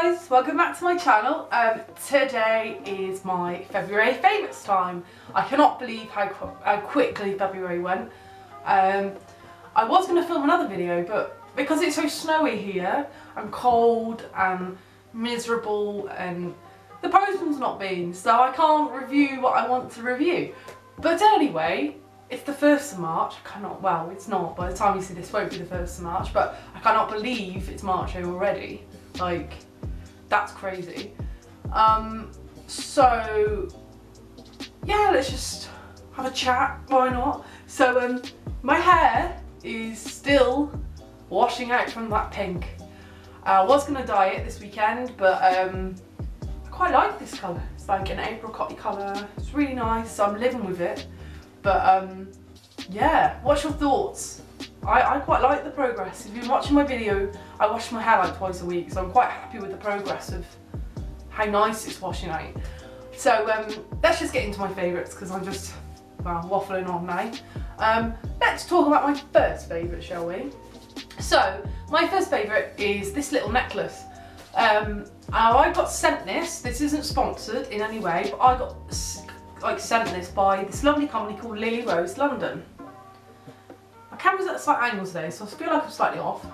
guys, welcome back to my channel. Today is my February favourites time. I cannot believe how quickly February went. I was going to film another video, but because it's so snowy here, I'm cold and miserable and the postman's not been, so I can't review what I want to review. But anyway, it's the 1st of March. I cannot, well, it's not, by the time you see this, won't be the 1st of March, but I cannot believe it's March already. Like, that's crazy. So yeah, let's just have a chat, why not? So my hair is still washing out from that pink. I was gonna dye it this weekend, but I quite like this colour. It's like an apricot colour, it's really nice, so I'm living with it. But yeah, what's your thoughts? I quite like the progress. If you've been watching my video, I wash my hair like twice a week, so I'm quite happy with the progress of how nice it's washing out. So let's just get into my favourites because I'm just, well, waffling on now. Let's talk about my first favourite, shall we? So my first favourite is this little necklace. I got sent this. This isn't sponsored in any way, but I got sent this by this lovely company called Lily Rose London. My camera's at a slight angle today, so I feel like I'm slightly off.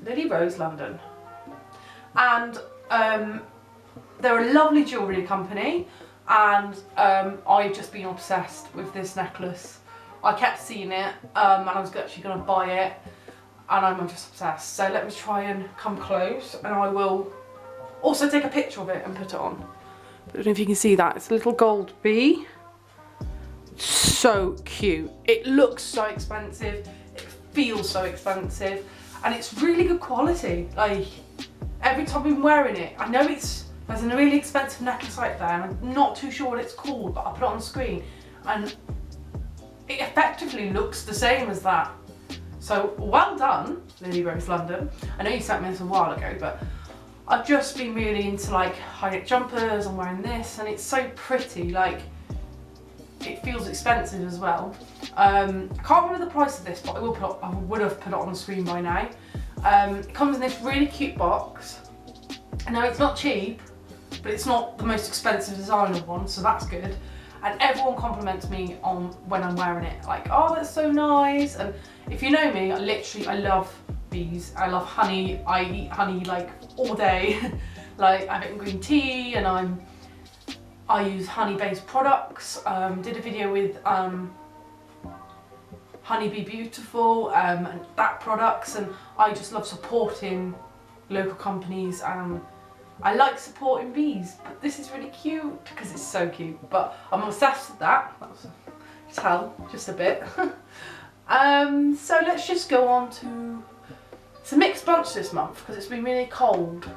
Lily Rose London. And they're a lovely jewellery company, and I've just been obsessed with this necklace. I kept seeing it, and I was actually going to buy it, and I'm just obsessed. So let me try and come close, and I will also take a picture of it and put it on. I don't know if you can see that. It's a little gold bee. So cute. It looks so expensive. It feels so expensive. And it's really good quality. Like, every time I'm wearing it, I know there's a really expensive necklace out there, and I'm not too sure what it's called, but I'll put it on the screen. And it effectively looks the same as that. So, well done, Lily Rose London. I know you sent me this a while ago, but I've just been really into like high neck jumpers. I'm wearing this and it's so pretty, like it feels expensive as well. I can't remember the price of this, but I would have put it on the screen by now. It comes in this really cute box. Now it's not cheap, but it's not the most expensive designer one, so that's good. And everyone compliments me on when I'm wearing it, like, oh, that's so nice. And if you know me, I love bees. I love honey. I eat honey like all day. Like, I make green tea, and I use honey-based products. Did a video with Honey Bee Beautiful and that products, and I just love supporting local companies. I like supporting bees, but this is really cute because it's so cute. But I'm obsessed with that. That's tell just a bit. So let's just go on to. It's a mixed bunch this month because it's been really cold.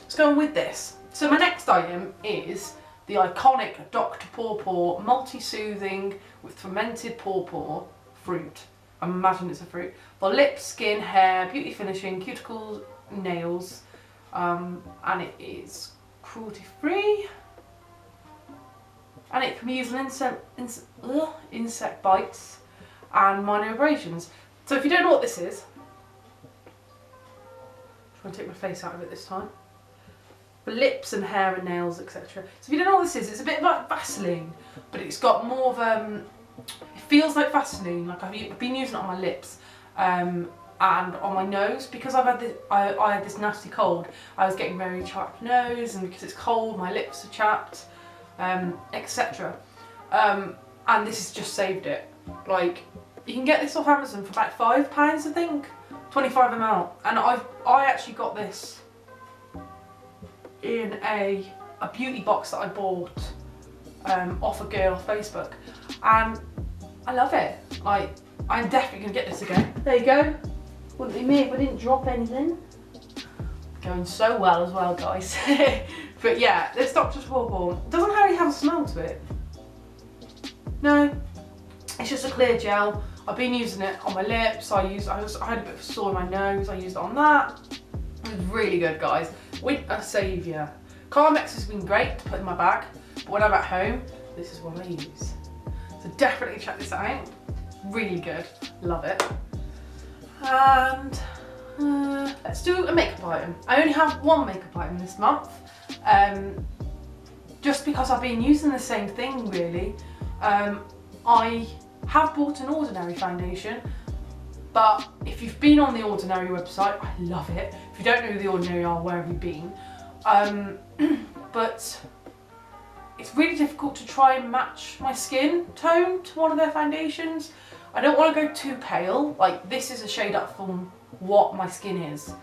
Let's go on with this. So my next item is the iconic Dr. Pawpaw Multi-Soothing with fermented pawpaw fruit. I imagine it's a fruit. For lips, skin, hair, beauty finishing, cuticles, nails. And it is cruelty free. And it can be used on insect bites and minor abrasions. So if you don't know what this is, I'm trying to take my face out of it this time. For lips and hair and nails, etc. So if you don't know what this is, it's a bit like Vaseline, but it's got more of it feels like Vaseline. Like I've been using it on my lips and on my nose because I had this nasty cold. I was getting very chapped nose, and because it's cold, my lips are chapped, etc. And this has just saved it. Like, you can get this off Amazon for about £5, I think. 25 ml, and I actually got this in a beauty box that I bought off a girl off Facebook, and I love it. Like, I'm definitely gonna get this again. There you go. Wouldn't be me if I didn't drop anything. Going so well as well, guys. But yeah, this Dr. Pawpaw doesn't really have a smell to it. No, it's just a clear gel. I've been using it on my lips. I had a bit of a sore in my nose. I used it on that. It was really good, guys. Winter saviour. Carmex has been great to put in my bag, but when I'm at home, this is what I use. So definitely check this out. Really good. Love it. And let's do a makeup item. I only have one makeup item this month, just because I've been using the same thing really. I have bought an Ordinary foundation, but if you've been on the Ordinary website, I love it. If you don't know who the Ordinary are, where have you been? But it's really difficult to try and match my skin tone to one of their foundations. I don't want to go too pale, like this is a shade up from what my skin is.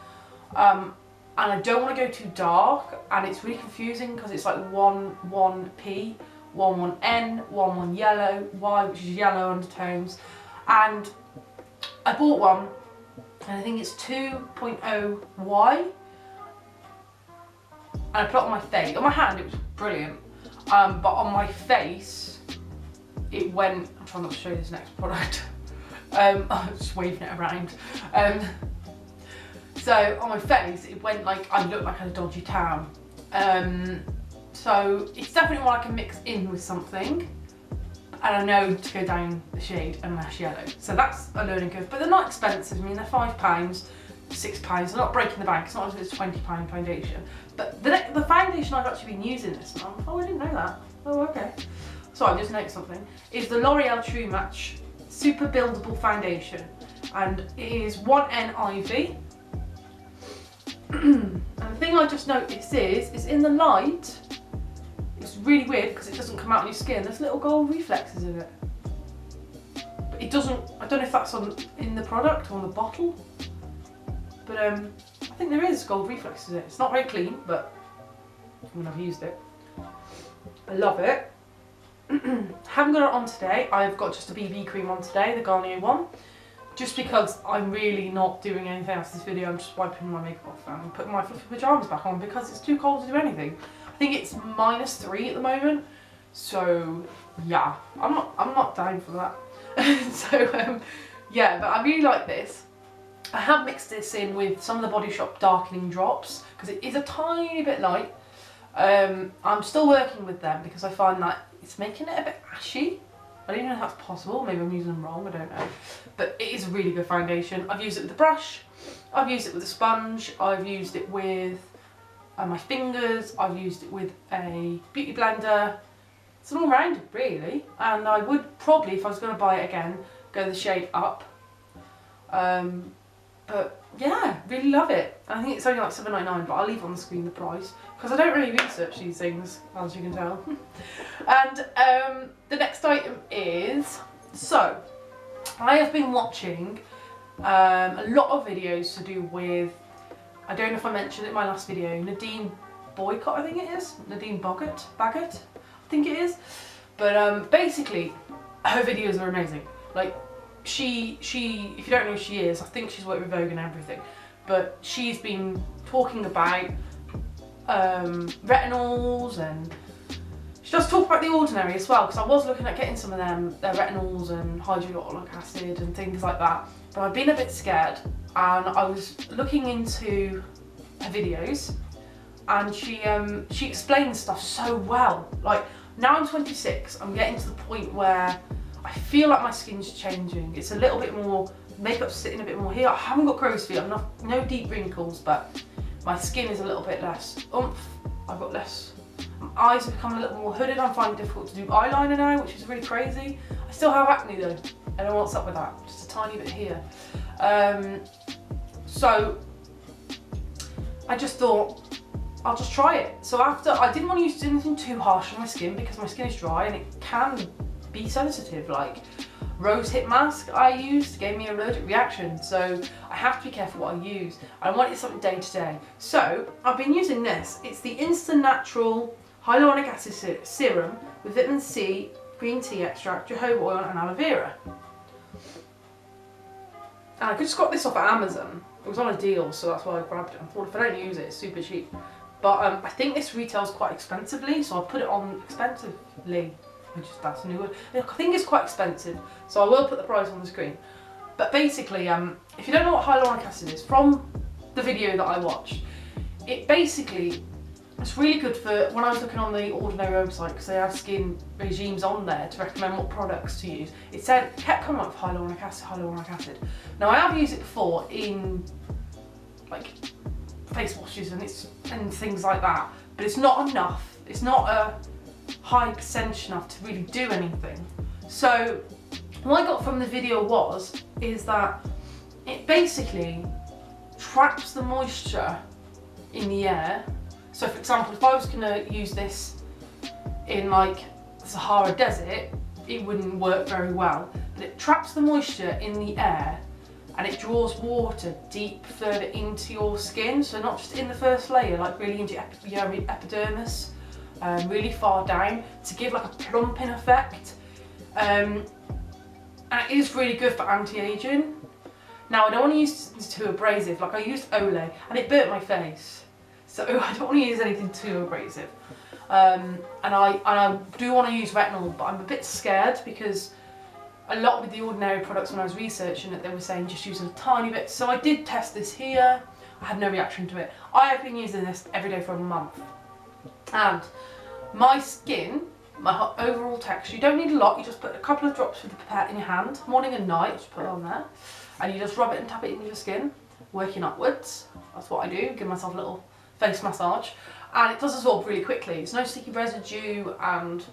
And I don't want to go too dark, and it's really confusing because it's like 1P, 1N, 1 yellow, Y, which is yellow undertones. And I bought one, and I think it's 2.0Y. And I put it on my face. On my hand it was brilliant, but on my face it went, I'm trying not to show you this next product. I'm just waving it around. So on my face it went like I looked like I had a dodgy tan. So it's definitely one I can mix in with something, and I know to go down the shade and less yellow. So that's a learning curve, but they're not expensive. I mean, they're £5, £6. They're not breaking the bank. It's not as if it's £20 foundation. But the foundation I've actually been using this month, oh I didn't know that. Oh okay. So I just noticed something. Is the L'Oreal True Match Super Buildable Foundation, and it is 1N Ivy. And the thing I just noticed is in the light, it's really weird because it doesn't come out on your skin. There's little gold reflexes in it. But it doesn't, I don't know if that's in the product or on the bottle. But I think there is gold reflexes in it. It's not very clean, but I mean, I've used it. I love it. Haven't got it on today. I've got just a BB cream on today, the Garnier one. Just because I'm really not doing anything else this video. I'm just wiping my makeup off and putting my fluffy pyjamas back on because it's too cold to do anything. I think it's -3 at the moment. So yeah, I'm not down for that. So yeah, but I really like this. I have mixed this in with some of the Body Shop darkening drops because it is a tiny bit light. I'm still working with them because I find that it's making it a bit ashy. I don't even know if that's possible. Maybe I'm using them wrong, I don't know. But it is a really good foundation. I've used it with a brush, I've used it with a sponge, I've used it with my fingers, I've used it with a beauty blender. It's an all-rounder really, and I would probably, if I was going to buy it again, go the shade up. But yeah, really love it. I think it's only like £7.99, but I'll leave on the screen the price because I don't really research these things, as you can tell. And the next item is, so I have been watching a lot of videos to do with, I don't know if I mentioned it in my last video, Nadine Boycott, I think it is, Nadine Baggett, I think it is. But basically, her videos are amazing. Like, she, if you don't know who she is, I think she's worked with Vogue and everything, but she's been talking about retinols, and she does talk about The Ordinary as well, because I was looking at getting some of them, their retinols and hyaluronic acid and things like that, but I've been a bit scared, and I was looking into her videos, and she explains stuff so well. Like, now I'm 26, I'm getting to the point where I feel like my skin's changing. It's a little bit more, makeup's sitting a bit more here. I haven't got crow's feet, no deep wrinkles, but my skin is a little bit less oomph. I've got less, my eyes have become a little more hooded. I'm finding it difficult to do eyeliner now, which is really crazy. I still have acne though. I don't know what's up with that, just a tiny bit here. So I just thought, I'll just try it. So after, I didn't want to use anything too harsh on my skin because my skin is dry and it can be sensitive. Like rose hip mask I used gave me an allergic reaction, so I have to be careful what I use. I wanted something day to day, so I've been using this. It's the Instant Natural Hyaluronic Acid Serum with vitamin C, green tea extract, jojoba oil and aloe vera. And I just got this off at Amazon. It was on a deal, so that's why I grabbed it. I thought if I don't use it, it's super cheap. But I think this retails quite expensively, so I put it on expensively. That's a new word. I think it's quite expensive, so I will put the price on the screen. But basically, if you don't know what hyaluronic acid is, from the video that I watched, it basically, it's really good for, when I was looking on the Ordinary website, because they have skin regimes on there to recommend what products to use, it kept coming up with hyaluronic acid, hyaluronic acid. Now I have used it before in like face washes and things like that, but it's not enough. It's not a high percentage enough to really do anything. So what I got from the video is that it basically traps the moisture in the air. So for example, if I was gonna use this in like the Sahara Desert, it wouldn't work very well. But it traps the moisture in the air and it draws water deep further into your skin. So not just in the first layer, like really into your epidermis, really far down to give like a plumping effect. And it is really good for anti-aging. Now I don't want to use too abrasive, like I used Olay and it burnt my face. So I don't want to use anything too abrasive. And I do want to use retinol, but I'm a bit scared because a lot with the Ordinary products when I was researching it, they were saying just use a tiny bit. So I did test this here. I had no reaction to it. I have been using this every day for a month. And my skin, my overall texture, you don't need a lot. You just put a couple of drops of the pipette in your hand, morning and night, just put it on there. And you just rub it and tap it into your skin, working upwards. That's what I do, give myself a little face massage. And it does absorb really quickly. It's no sticky residue, and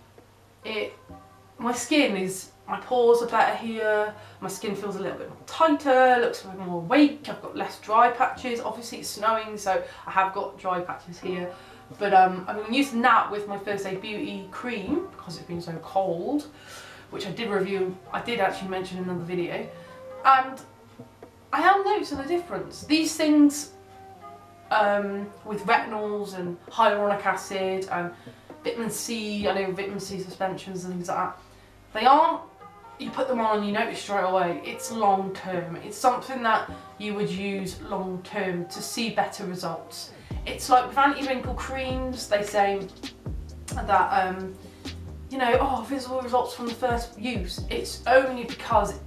my skin is, my pores are better here, my skin feels a little bit more tighter, looks a bit more awake, I've got less dry patches. Obviously it's snowing, so I have got dry patches here. But I've been using that with my First Aid Beauty cream because it's been so cold, which I did review, I did actually mention in another video. And I am noticing a difference. These things, with retinols and hyaluronic acid and vitamin C, I know vitamin C suspensions and things like that, they aren't, you put them on and you notice straight away. It's long term. It's something that you would use long term to see better results. It's like with anti-wrinkle creams, they say that, you know, oh, visible results from the first use. It's only because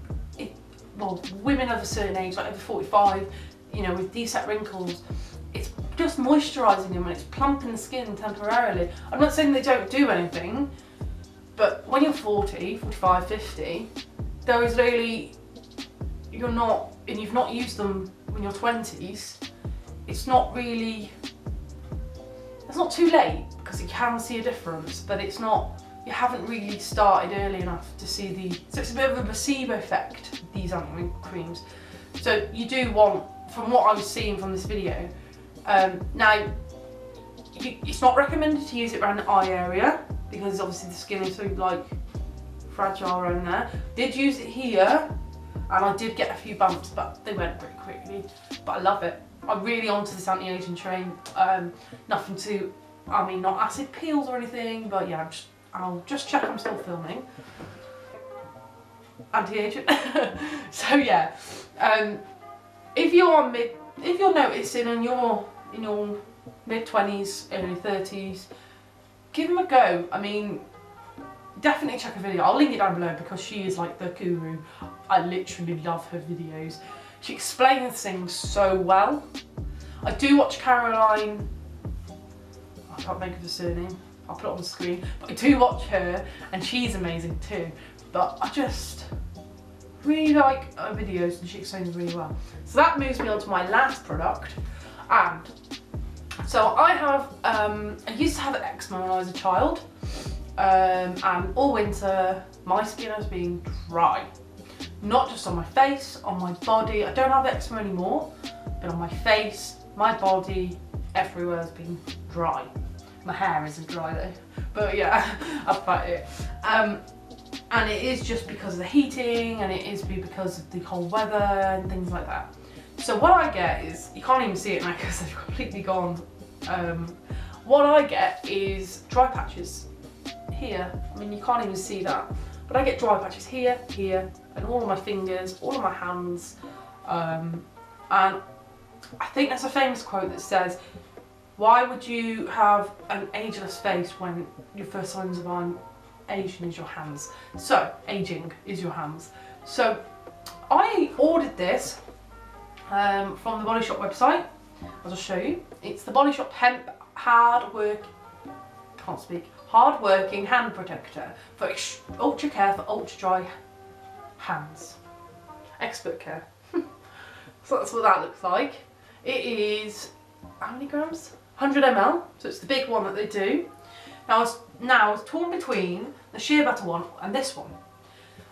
well, women of a certain age, like over 45, you know, with deep-set wrinkles, it's just moisturising them and it's plumping the skin temporarily. I'm not saying they don't do anything, but when you're 40, 45, 50, there is really, you're not, and you've not used them in your 20s, it's not really, it's not too late because you can see a difference, but it's not, you haven't really started early enough to see the, so it's a bit of a placebo effect, these anti-wrinkle creams. So you do want, from what I was seeing from this video, now it's not recommended to use it around the eye area because obviously the skin is so like fragile around there. Did use it here and I did get a few bumps, but they went pretty quickly. But I love it. I'm really onto this anti-aging train. Nothing to, I mean, not acid peels or anything, but yeah, I'll just check I'm still filming. Anti-aging. So yeah, if you're noticing in your mid-20s, early 30s, give them a go. I mean, definitely check a video. I'll link it down below because she is like the guru. I literally love her videos. She explains things so well. I do watch Caroline, I can't think of the surname, I'll put it on the screen, but I do watch her and she's amazing too. But I just really like her videos and she explains really well. So that moves me on to my last product. And so I have, I used to have eczema when I was a child, and all winter my skin has been dry. Not just on my face, on my body. I don't have eczema anymore, but on my face, my body, everywhere has been dry. My hair isn't dry though, but yeah, that's about it. And it is just because of the heating, and it is because of the cold weather and things like that. So what I get is, you can't even see it now because they've completely gone. What I get is dry patches here. I mean, you can't even see that, but I get dry patches here, here, and all of my fingers, all of my hands. And I think there's a famous quote that says, why would you have an ageless face when your first signs of aging is your hands? So, aging is your hands. So, I ordered this from the Body Shop website, as I'll show you. It's the Body Shop Hemp Hard-Working Hand Protector for ultra care for ultra dry hands. Expert care. So that's what that looks like. It is, how many grams? 100 ml, so it's the big one that they do. Now I was torn between the shea butter one and this one.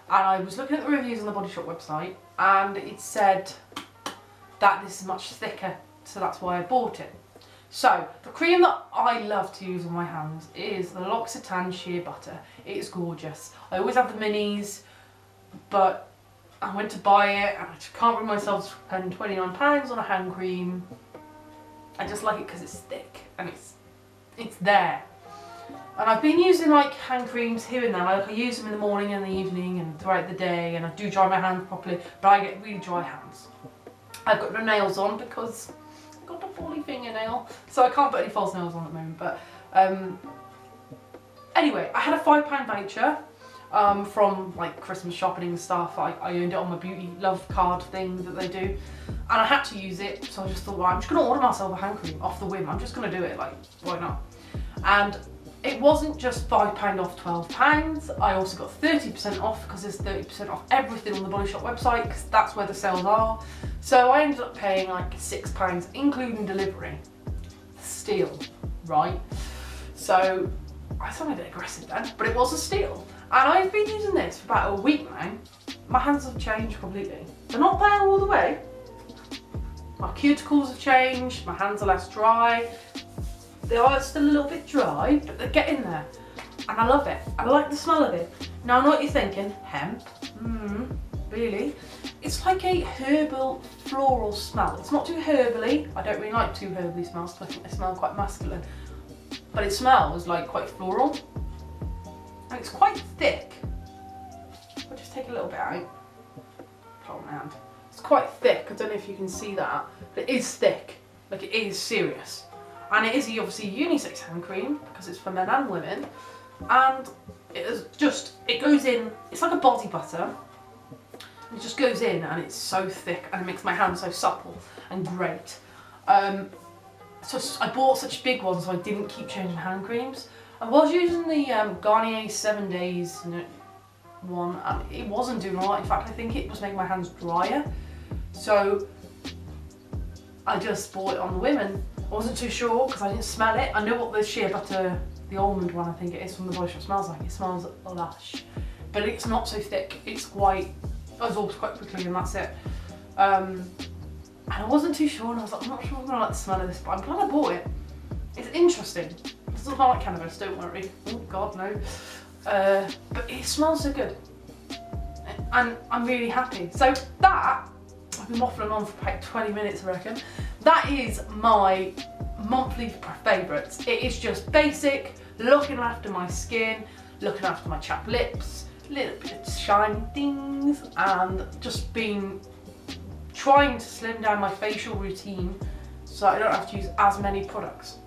And I was looking at the reviews on the Body Shop website, and it said that this is much thicker, so that's why I bought it. So, the cream that I love to use on my hands is the L'Occitane Shea Butter. It is gorgeous. I always have the minis, but I went to buy it and I just can't bring myself to spend £29 on a hand cream. I just like it because it's thick and it's there. And I've been using like hand creams here and there. Like I use them in the morning and the evening and throughout the day, and I do dry my hands properly, but I get really dry hands. I've got no nails on because I've got a poorly fingernail, so I can't put any false nails on at the moment. But anyway, I had a £5 voucher from like Christmas shopping and stuff. I earned it on my Beauty Love card thing that they do, and I had to use it, so I just thought, well, I'm just going to order myself a hand cream off the whim. I'm just going to do it, like, why not? And it wasn't just £5 off £12, I also got 30% off because there's 30% off everything on the Body Shop website, because that's where the sales are. So I ended up paying like £6 including delivery. Steal, right? So I sound a bit aggressive then, but it was a steal. And I've been using this for about a week now. My hands have changed completely. They're not there all the way. My cuticles have changed, my hands are less dry. They are still a little bit dry, but they're getting there. And I love it. I like the smell of it. Now I know what you're thinking, hemp? Really? It's like a herbal, floral smell. It's not too herbally. I don't really like too herbally smells because I think they smell quite masculine. But it smells like quite floral. And it's quite thick. I'll just take a little bit out. Put it on my hand. It's quite thick. I don't know if you can see that. But it is thick. Like, it is serious. And it is obviously a unisex hand cream because it's for men and women. And it is just, it goes in, it's like a body butter. It just goes in and it's so thick and it makes my hands so supple and great. So I bought such big ones so I didn't keep changing hand creams. I was using the Garnier 7 Days one, and it wasn't doing a lot. In fact, I think it was making my hands drier. So I just bought it on the women. I wasn't too sure because I didn't smell it. I know what the shea butter, the almond one I think it is from the Body Shop smells like. It smells lush, but it's not so thick. It's quite, absorbs quite quickly and that's it. And I wasn't too sure and I was like, I'm not sure I'm gonna like the smell of this, but I'm glad I bought it. It's interesting. It doesn't smell like cannabis, don't worry. Oh God, no. But it smells so good. And I'm really happy. So that, I've been waffling on for about 20 minutes I reckon. That is my monthly favourites. It is just basic, looking after my skin, looking after my chapped lips, little bit of shiny things, and just been trying to slim down my facial routine so I don't have to use as many products.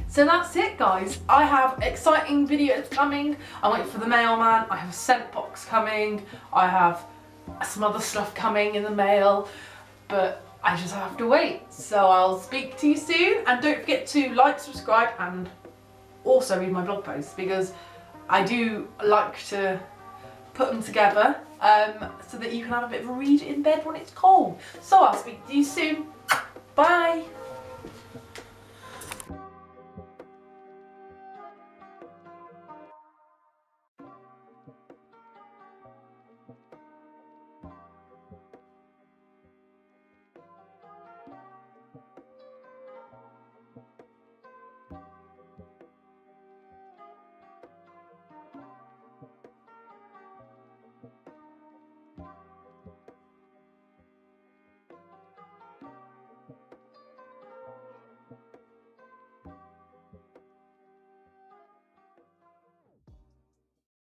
So that's it guys, I have exciting videos coming. I'm waiting for the mailman, I have a scent box coming, I have some other stuff coming in the mail, but I just have to wait. So I'll speak to you soon, and don't forget to like, subscribe, and also read my blog posts because I do like to put them together so that you can have a bit of a read in bed when it's cold. So I'll speak to you soon. Bye.